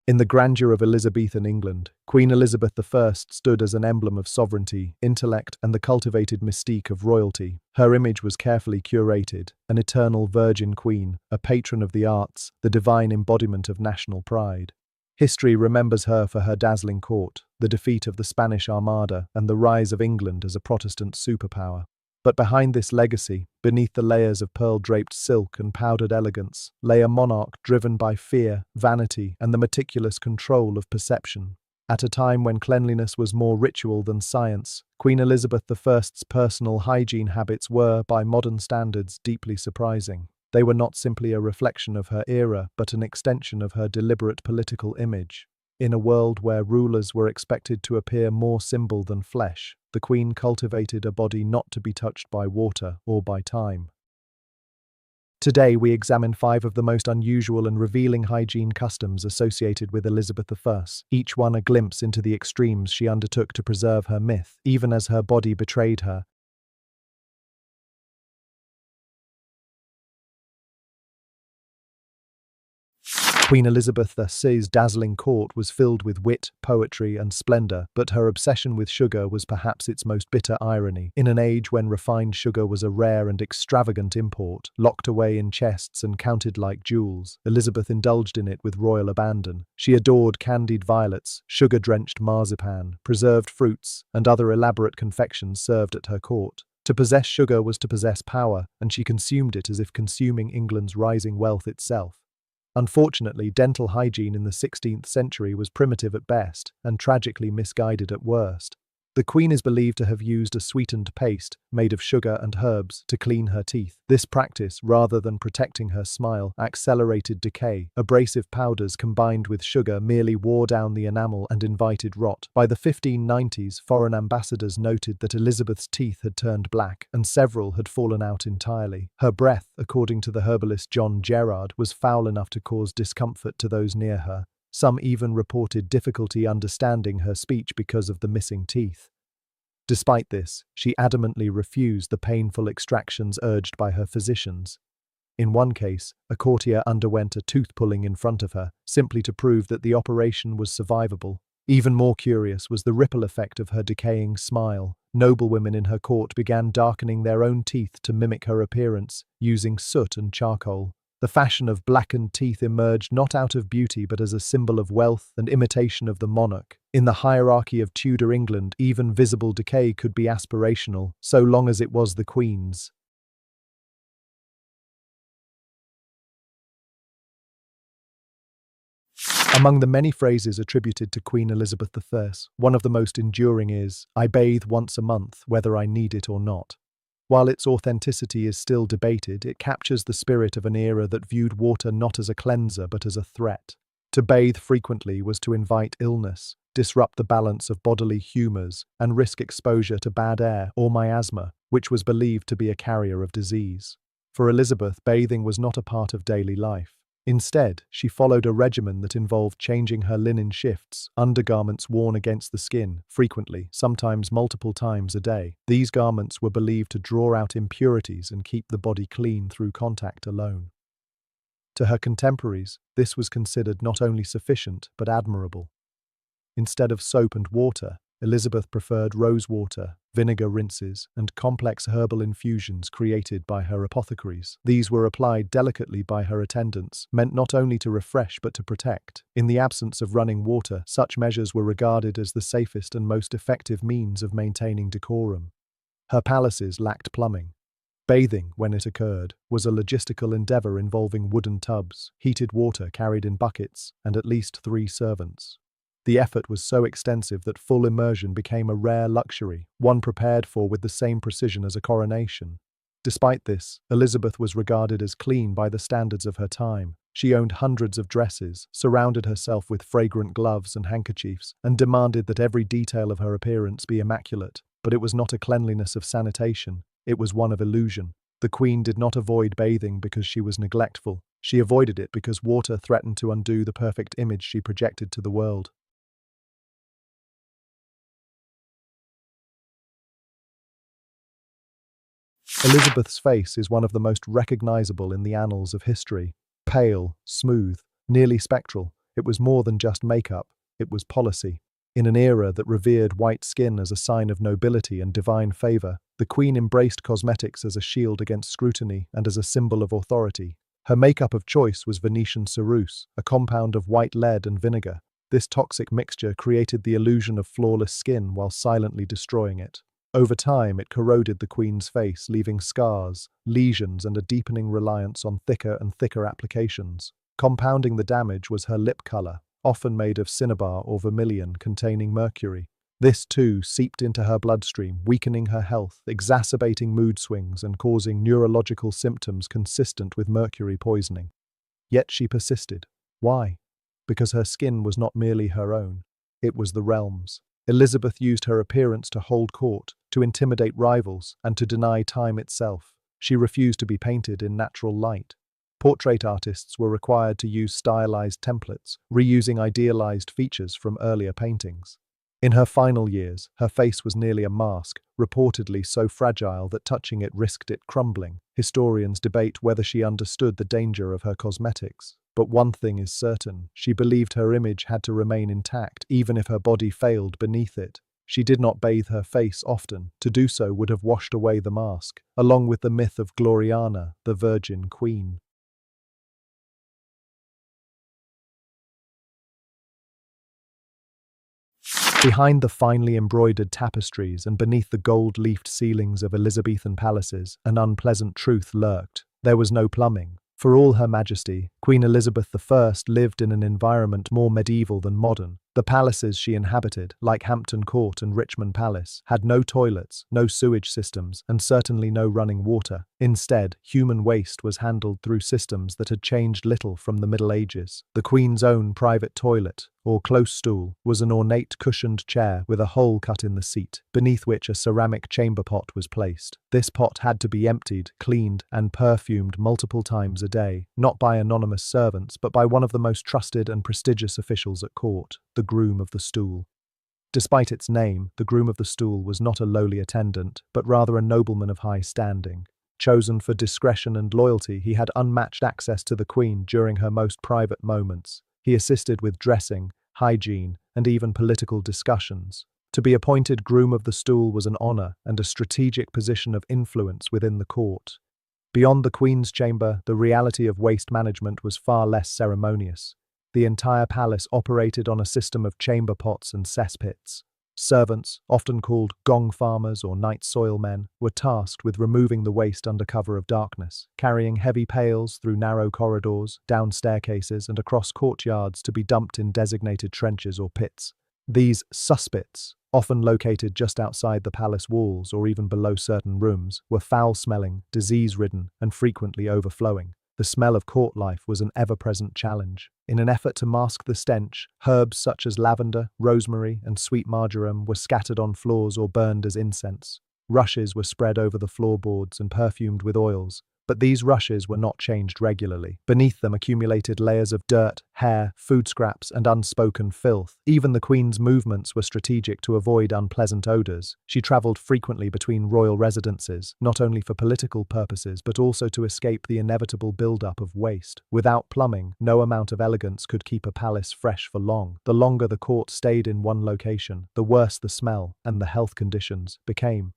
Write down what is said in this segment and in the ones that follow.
In the grandeur of Elizabethan England, Queen Elizabeth I stood as an emblem of sovereignty, intellect, and the cultivated mystique of royalty. Her image was carefully curated, an eternal virgin queen, a patron of the arts, the divine embodiment of national pride. History remembers her for her dazzling court, the defeat of the Spanish Armada, and the rise of England as a Protestant superpower. But behind this legacy, beneath the layers of pearl-draped silk and powdered elegance, lay a monarch driven by fear, vanity, and the meticulous control of perception. At a time when cleanliness was more ritual than science, Queen Elizabeth I's personal hygiene habits were, by modern standards, deeply surprising. They were not simply a reflection of her era, but an extension of her deliberate political image. In a world where rulers were expected to appear more symbol than flesh, the Queen cultivated a body not to be touched by water or by time. Today we examine 5 of the most unusual and revealing hygiene customs associated with Elizabeth I, each one a glimpse into the extremes she undertook to preserve her myth, even as her body betrayed her. Queen Elizabeth I's dazzling court was filled with wit, poetry, and splendor, but her obsession with sugar was perhaps its most bitter irony. In an age when refined sugar was a rare and extravagant import, locked away in chests and counted like jewels, Elizabeth indulged in it with royal abandon. She adored candied violets, sugar-drenched marzipan, preserved fruits, and other elaborate confections served at her court. To possess sugar was to possess power, and she consumed it as if consuming England's rising wealth itself. Unfortunately, dental hygiene in the 16th century was primitive at best and tragically misguided at worst. The Queen is believed to have used a sweetened paste, made of sugar and herbs, to clean her teeth. This practice, rather than protecting her smile, accelerated decay. Abrasive powders combined with sugar merely wore down the enamel and invited rot. By the 1590s, foreign ambassadors noted that Elizabeth's teeth had turned black, and several had fallen out entirely. Her breath, according to the herbalist John Gerard, was foul enough to cause discomfort to those near her. Some even reported difficulty understanding her speech because of the missing teeth. Despite this, she adamantly refused the painful extractions urged by her physicians. In one case, a courtier underwent a tooth pulling in front of her, simply to prove that the operation was survivable. Even more curious was the ripple effect of her decaying smile. Noblewomen in her court began darkening their own teeth to mimic her appearance, using soot and charcoal. The fashion of blackened teeth emerged not out of beauty but as a symbol of wealth and imitation of the monarch. In the hierarchy of Tudor England, even visible decay could be aspirational, so long as it was the Queen's. Among the many phrases attributed to Queen Elizabeth I, one of the most enduring is, "I bathe once a month, whether I need it or not." While its authenticity is still debated, it captures the spirit of an era that viewed water not as a cleanser but as a threat. To bathe frequently was to invite illness, disrupt the balance of bodily humors, and risk exposure to bad air or miasma, which was believed to be a carrier of disease. For Elizabeth, bathing was not a part of daily life. Instead, she followed a regimen that involved changing her linen shifts, undergarments worn against the skin, frequently, sometimes multiple times a day. These garments were believed to draw out impurities and keep the body clean through contact alone. To her contemporaries, this was considered not only sufficient but admirable. Instead of soap and water, Elizabeth preferred rose water, vinegar rinses, and complex herbal infusions created by her apothecaries. These were applied delicately by her attendants, meant not only to refresh but to protect. In the absence of running water, such measures were regarded as the safest and most effective means of maintaining decorum. Her palaces lacked plumbing. Bathing, when it occurred, was a logistical endeavor involving wooden tubs, heated water carried in buckets, and at least 3 servants. The effort was so extensive that full immersion became a rare luxury, one prepared for with the same precision as a coronation. Despite this, Elizabeth was regarded as clean by the standards of her time. She owned hundreds of dresses, surrounded herself with fragrant gloves and handkerchiefs, and demanded that every detail of her appearance be immaculate. But it was not a cleanliness of sanitation, it was one of illusion. The Queen did not avoid bathing because she was neglectful. She avoided it because water threatened to undo the perfect image she projected to the world. Elizabeth's face is one of the most recognizable in the annals of history. Pale, smooth, nearly spectral, It was more than just makeup, it was policy. In an era that revered white skin as a sign of nobility and divine favor, the Queen embraced cosmetics as a shield against scrutiny and as a symbol of authority. Her makeup of choice was Venetian ceruse, a compound of white lead and vinegar. This toxic mixture created the illusion of flawless skin while silently destroying it. Over time, it corroded the Queen's face, leaving scars, lesions, and a deepening reliance on thicker and thicker applications. Compounding the damage was her lip color, often made of cinnabar or vermilion containing mercury. This too seeped into her bloodstream, weakening her health, exacerbating mood swings, and causing neurological symptoms consistent with mercury poisoning. Yet she persisted. Why? Because her skin was not merely her own, it was the realm's. Elizabeth used her appearance to hold court, to intimidate rivals, and to deny time itself. She refused to be painted in natural light. Portrait artists were required to use stylized templates, reusing idealized features from earlier paintings. In her final years, her face was nearly a mask, reportedly so fragile that touching it risked it crumbling. Historians debate whether she understood the danger of her cosmetics. But one thing is certain, she believed her image had to remain intact, even if her body failed beneath it. She did not bathe her face often. To do so would have washed away the mask, along with the myth of Gloriana, the Virgin Queen. Behind the finely embroidered tapestries and beneath the gold-leafed ceilings of Elizabethan palaces, an unpleasant truth lurked. There was no plumbing. For all her majesty, Queen Elizabeth I lived in an environment more medieval than modern. The palaces she inhabited, like Hampton Court and Richmond Palace, had no toilets, no sewage systems, and certainly no running water. Instead, human waste was handled through systems that had changed little from the Middle Ages. The Queen's own private toilet, or close stool, was an ornate cushioned chair with a hole cut in the seat, beneath which a ceramic chamber pot was placed. This pot had to be emptied, cleaned, and perfumed multiple times a day, not by anonymous servants, but by one of the most trusted and prestigious officials at court, the groom of the stool. Despite its name, the groom of the stool was not a lowly attendant, but rather a nobleman of high standing. Chosen for discretion and loyalty, he had unmatched access to the Queen during her most private moments. He assisted with dressing, hygiene, and even political discussions. To be appointed groom of the stool was an honor and a strategic position of influence within the court. Beyond the Queen's chamber, the reality of waste management was far less ceremonious. The entire palace operated on a system of chamber pots and cesspits. Servants, often called gong farmers or night soil men, were tasked with removing the waste under cover of darkness, carrying heavy pails through narrow corridors, down staircases, and across courtyards to be dumped in designated trenches or pits. These cesspits, often located just outside the palace walls or even below certain rooms, were foul-smelling, disease-ridden, and frequently overflowing. The smell of court life was an ever-present challenge. In an effort to mask the stench, herbs such as lavender, rosemary, and sweet marjoram were scattered on floors or burned as incense. Rushes were spread over the floorboards and perfumed with oils, but these rushes were not changed regularly. Beneath them accumulated layers of dirt, hair, food scraps, and unspoken filth. Even the Queen's movements were strategic to avoid unpleasant odors. She traveled frequently between royal residences, not only for political purposes, but also to escape the inevitable buildup of waste. Without plumbing, no amount of elegance could keep a palace fresh for long. The longer the court stayed in one location, the worse the smell and the health conditions became.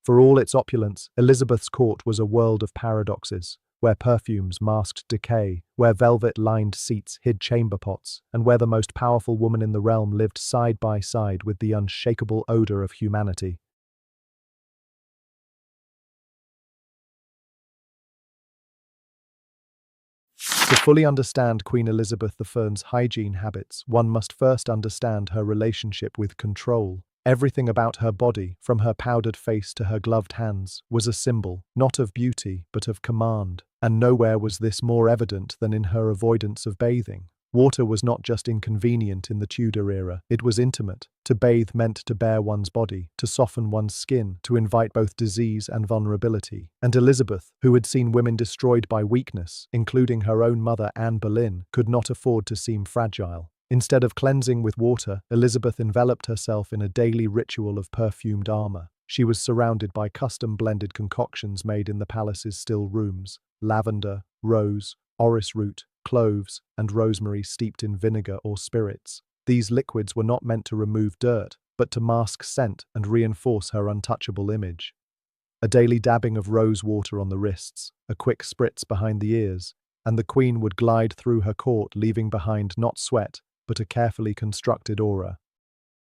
For all its opulence, Elizabeth's court was a world of paradoxes, where perfumes masked decay, where velvet-lined seats hid chamber pots, and where the most powerful woman in the realm lived side by side with the unshakable odor of humanity. To fully understand Queen Elizabeth I's hygiene habits, one must first understand her relationship with control. Everything about her body, from her powdered face to her gloved hands, was a symbol, not of beauty, but of command. And nowhere was this more evident than in her avoidance of bathing. Water was not just inconvenient in the Tudor era, it was intimate. To bathe meant to bare one's body, to soften one's skin, to invite both disease and vulnerability. And Elizabeth, who had seen women destroyed by weakness, including her own mother Anne Boleyn, could not afford to seem fragile. Instead of cleansing with water, Elizabeth enveloped herself in a daily ritual of perfumed armor. She was surrounded by custom-blended concoctions made in the palace's still rooms: lavender, rose, orris root, cloves, and rosemary steeped in vinegar or spirits. These liquids were not meant to remove dirt, but to mask scent and reinforce her untouchable image. A daily dabbing of rose water on the wrists, a quick spritz behind the ears, and the queen would glide through her court, leaving behind not sweat, but a carefully constructed aura.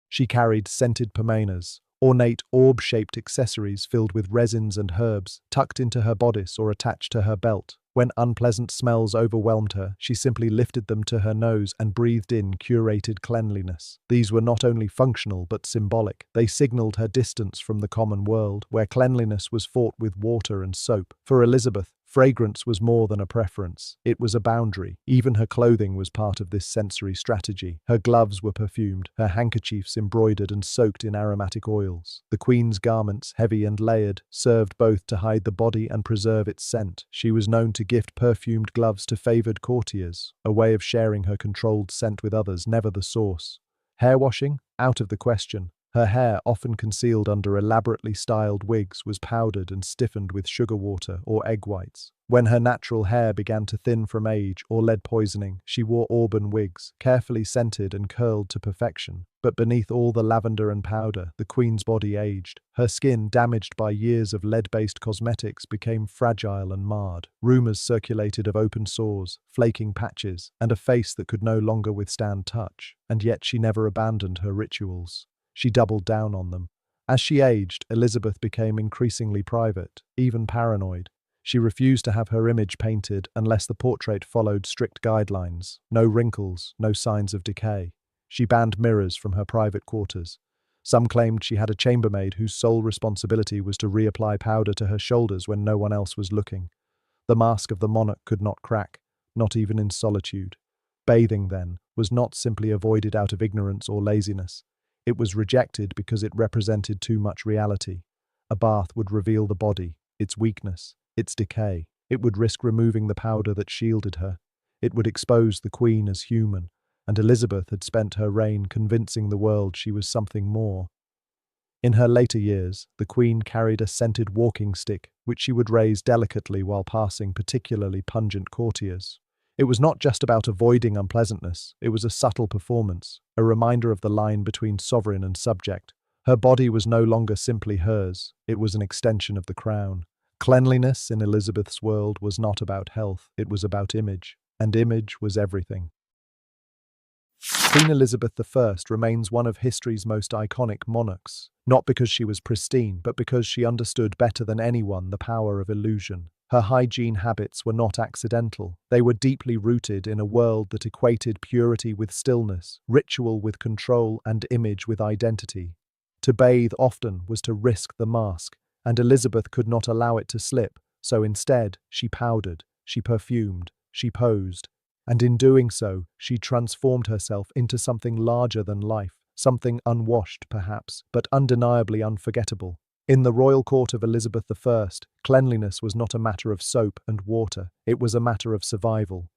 She carried scented pomanas, ornate orb-shaped accessories filled with resins and herbs, tucked into her bodice or attached to her belt. When unpleasant smells overwhelmed her, she simply lifted them to her nose and breathed in curated cleanliness. These were not only functional but symbolic. They signaled her distance from the common world, where cleanliness was fought with water and soap. For Elizabeth, fragrance was more than a preference. It was a boundary. Even her clothing was part of this sensory strategy. Her gloves were perfumed, her handkerchiefs embroidered and soaked in aromatic oils. The queen's garments, heavy and layered, served both to hide the body and preserve its scent. She was known to gift perfumed gloves to favored courtiers, a way of sharing her controlled scent with others, never the source. Hair washing? Out of the question. Her hair, often concealed under elaborately styled wigs, was powdered and stiffened with sugar water or egg whites. When her natural hair began to thin from age or lead poisoning, she wore auburn wigs, carefully scented and curled to perfection. But beneath all the lavender and powder, the queen's body aged. Her skin, damaged by years of lead-based cosmetics, became fragile and marred. Rumors circulated of open sores, flaking patches, and a face that could no longer withstand touch. And yet she never abandoned her rituals. She doubled down on them. As she aged, Elizabeth became increasingly private, even paranoid. She refused to have her image painted unless the portrait followed strict guidelines. No wrinkles, no signs of decay. She banned mirrors from her private quarters. Some claimed she had a chambermaid whose sole responsibility was to reapply powder to her shoulders when no one else was looking. The mask of the monarch could not crack, not even in solitude. Bathing, then, was not simply avoided out of ignorance or laziness. It was rejected because it represented too much reality. A bath would reveal the body, its weakness, its decay. It would risk removing the powder that shielded her. It would expose the queen as human, and Elizabeth had spent her reign convincing the world she was something more. In her later years, the queen carried a scented walking stick, which she would raise delicately while passing particularly pungent courtiers. It was not just about avoiding unpleasantness, it was a subtle performance, a reminder of the line between sovereign and subject. Her body was no longer simply hers, it was an extension of the crown. Cleanliness in Elizabeth's world was not about health, it was about image, and image was everything. Queen Elizabeth I remains one of history's most iconic monarchs, not because she was pristine, but because she understood better than anyone the power of illusion. Her hygiene habits were not accidental. They were deeply rooted in a world that equated purity with stillness, ritual with control, and image with identity. To bathe often was to risk the mask, and Elizabeth could not allow it to slip, so instead she powdered, she perfumed, she posed, and in doing so, she transformed herself into something larger than life, something unwashed perhaps, but undeniably unforgettable. In the royal court of Elizabeth I, cleanliness was not a matter of soap and water, it was a matter of survival.